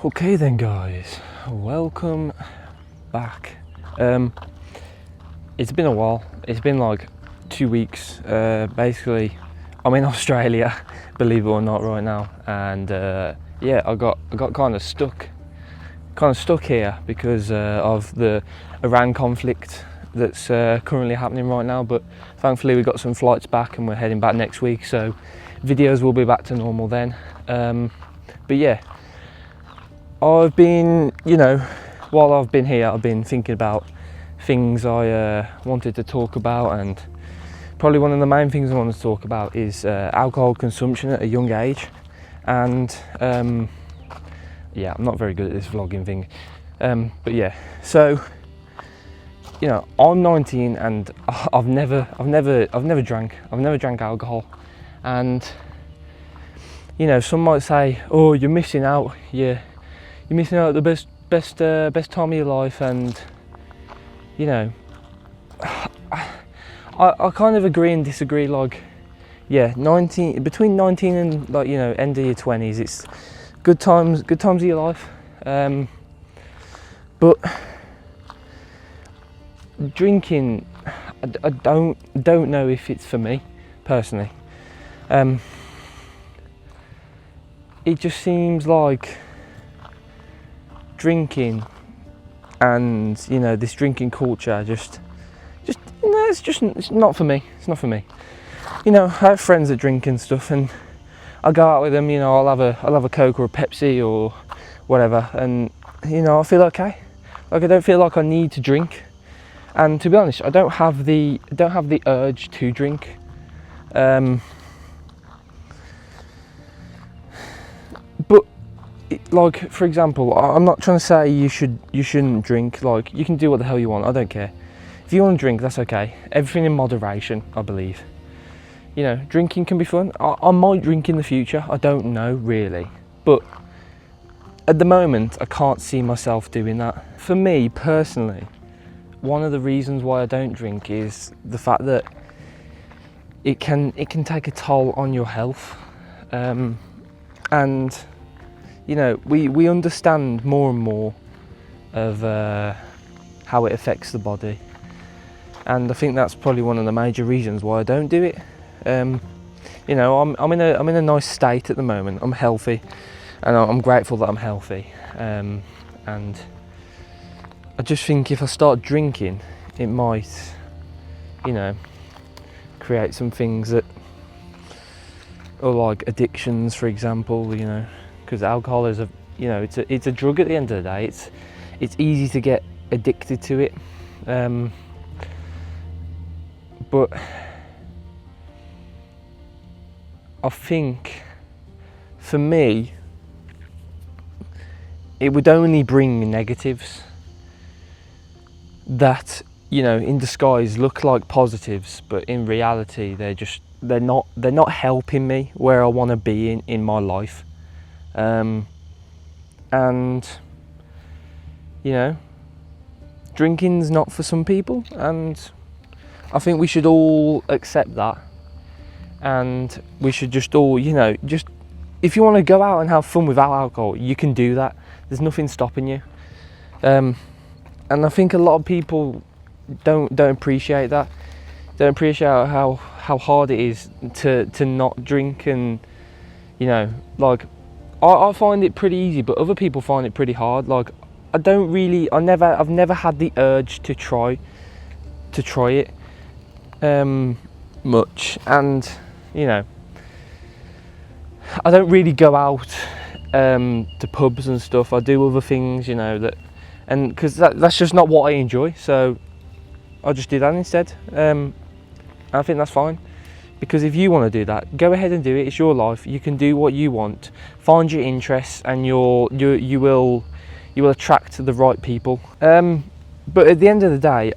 Okay then guys, welcome back. It's been a while. It's been like 2 weeks. Basically, I'm in Australia, believe it or not, right now, and yeah, I got kind of stuck here because of the Iran conflict that's currently happening right now. But thankfully, we got some flights back, and we're heading back next week, so videos will be back to normal then. But yeah. I've been, while I've been here, I've been thinking about things I wanted to talk about, and probably one of the main things I want to talk about is alcohol consumption at a young age. And yeah, I'm not very good at this vlogging thing, but yeah. So, I'm 19 and I've never drank alcohol, and some might say, "Oh, you're missing out. You're missing out the best time of your life," and I kind of agree and disagree. Like, yeah, between 19 and end of your 20s, it's good times of your life. But drinking, I don't know if it's for me personally. It just seems like drinking and this drinking culture just it's not for me. It's not for me. I have friends that drink and stuff, and I go out with them. I'll have a Coke or a Pepsi or whatever, and I feel okay. Like, I don't feel like I need to drink, and to be honest, I don't have the urge to drink. But like, for example, I'm not trying to say you shouldn't drink. Like, you can do what the hell you want. I don't care. If you want to drink, that's okay. Everything in moderation, I believe. Drinking can be fun. I might drink in the future. I don't know really, but at the moment, I can't see myself doing that. For me personally, one of the reasons why I don't drink is the fact that it can take a toll on your health, and we understand more and more of how it affects the body, and I think that's probably one of the major reasons why I don't do it. I'm in a nice state at the moment. I'm healthy, and I'm grateful that I'm healthy. And I just think if I start drinking, it might, create some things that are like addictions, for example. Because alcohol is it's a drug at the end of the day. It's easy to get addicted to it, but I think for me it would only bring negatives that in disguise look like positives, but in reality they're not helping me where I want to be in my life. And drinking's not for some people, and I think we should all accept that, and we should just all just, if you want to go out and have fun without alcohol, you can do that. There's nothing stopping you, and I think a lot of people don't appreciate that. Don't appreciate how hard it is to not drink, and like, I find it pretty easy, but other people find it pretty hard. Like, I've never had the urge to try it much, and I don't really go out to pubs and stuff. I do other things, and because that's just not what I enjoy, so I'll just do that instead. I think that's fine, because if you want to do that, go ahead and do it. It's your life. You can do what you want. Find your interests, and you will attract the right people. But at the end of the day,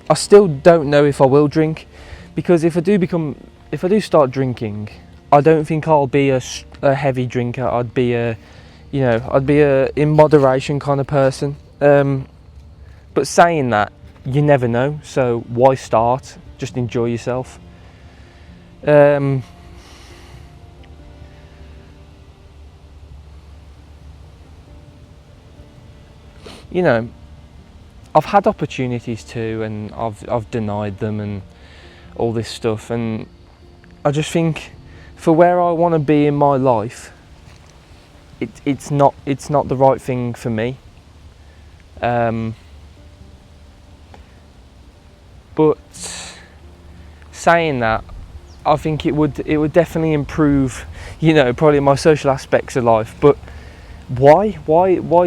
I still don't know if I will drink, because if I do start drinking, I don't think I'll be a heavy drinker. I'd be a in moderation kind of person. But saying that, you never know. So why start? Just enjoy yourself. you know, I've had opportunities too, and I've denied them and all this stuff, and I just think for where I want to be in my life, it's not the right thing for me. But saying that, I think it would definitely improve, you know, probably my social aspects of life. But why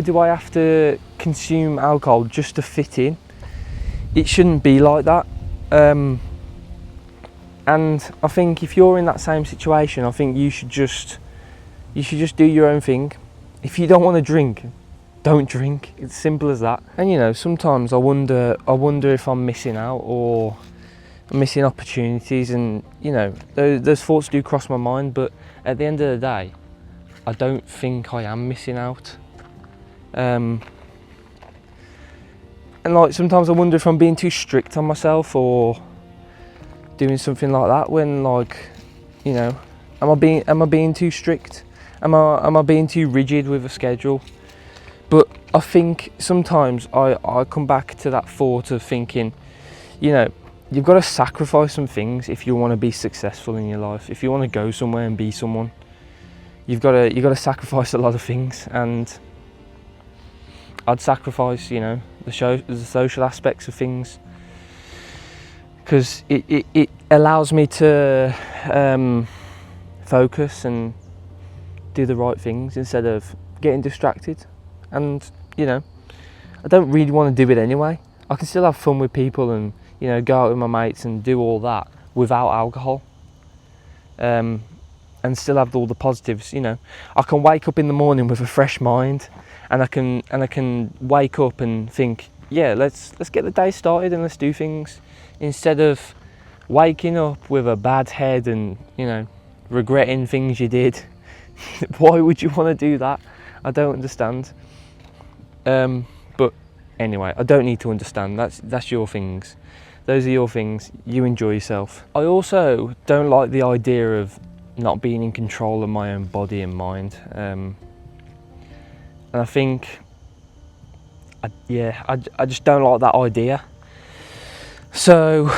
do I have to consume alcohol just to fit in? It shouldn't be like that. And I think if you're in that same situation, I think you should just do your own thing. If you don't want to drink, don't drink. It's simple as that. And you know, sometimes I wonder if I'm missing out or missing opportunities, and you know, those thoughts do cross my mind, but at the end of the day, I don't think I am missing out. And like sometimes I wonder if I'm being too strict on myself or doing something like that, when, like, you know, am I being too strict? Am I being too rigid with a schedule? But I think sometimes I come back to that thought of thinking, you know, you've got to sacrifice some things if you want to be successful in your life. If you want to go somewhere and be someone, you've got to sacrifice a lot of things. And I'd sacrifice, you know, the social aspects of things, because it allows me to focus and do the right things instead of getting distracted. And you know, I don't really want to do it anyway. I can still have fun with people and, you know, go out with my mates and do all that without alcohol, and still have all the positives. You know, I can wake up in the morning with a fresh mind, and I can wake up and think, yeah, let's get the day started and let's do things, instead of waking up with a bad head and, you know, regretting things you did. Why would you want to do that? I don't understand. But anyway, I don't need to understand. That's your things. Those are your things. You enjoy yourself. I also don't like the idea of not being in control of my own body and mind. And I think, I just don't like that idea. So,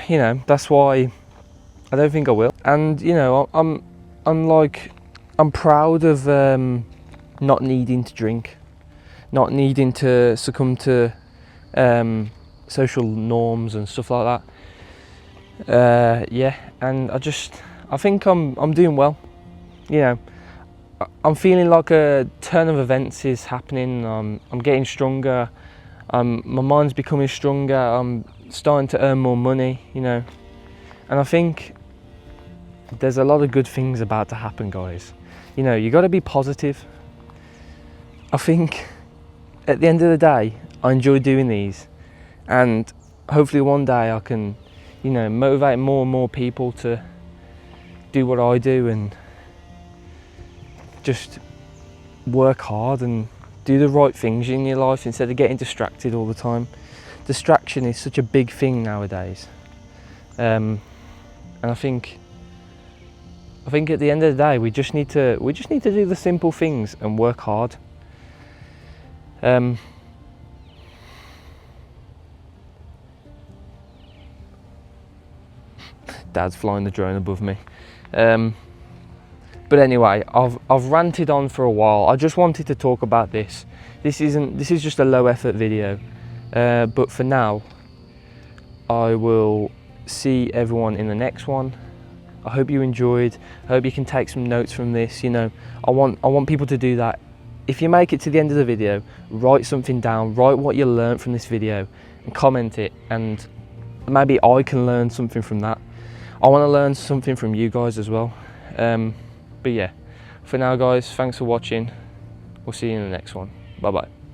you know, that's why I don't think I will. And you know, I'm proud of not needing to drink, not needing to succumb to social norms and stuff like that. And I think I'm doing well. You know, I'm feeling like a turn of events is happening. I'm getting stronger. My mind's becoming stronger. I'm starting to earn more money. You know, and I think there's a lot of good things about to happen, guys. You know, you got to be positive. I think at the end of the day, I enjoy doing these, and hopefully one day I can, you know, motivate more and more people to do what I do and just work hard and do the right things in your life instead of getting distracted all the time. Distraction is such a big thing nowadays, and I think at the end of the day, we just need to do the simple things and work hard. Dad's flying the drone above me. But anyway, I've ranted on for a while. I just wanted to talk about this. This is just a low effort video. But for now, I will see everyone in the next one. I hope you enjoyed. I hope you can take some notes from this. You know, I want people to do that. If you make it to the end of the video, write something down, write what you learned from this video and comment it, and maybe I can learn something from that. I want to learn something from you guys as well. But yeah, for now guys, thanks for watching. We'll see you in the next one. Bye bye.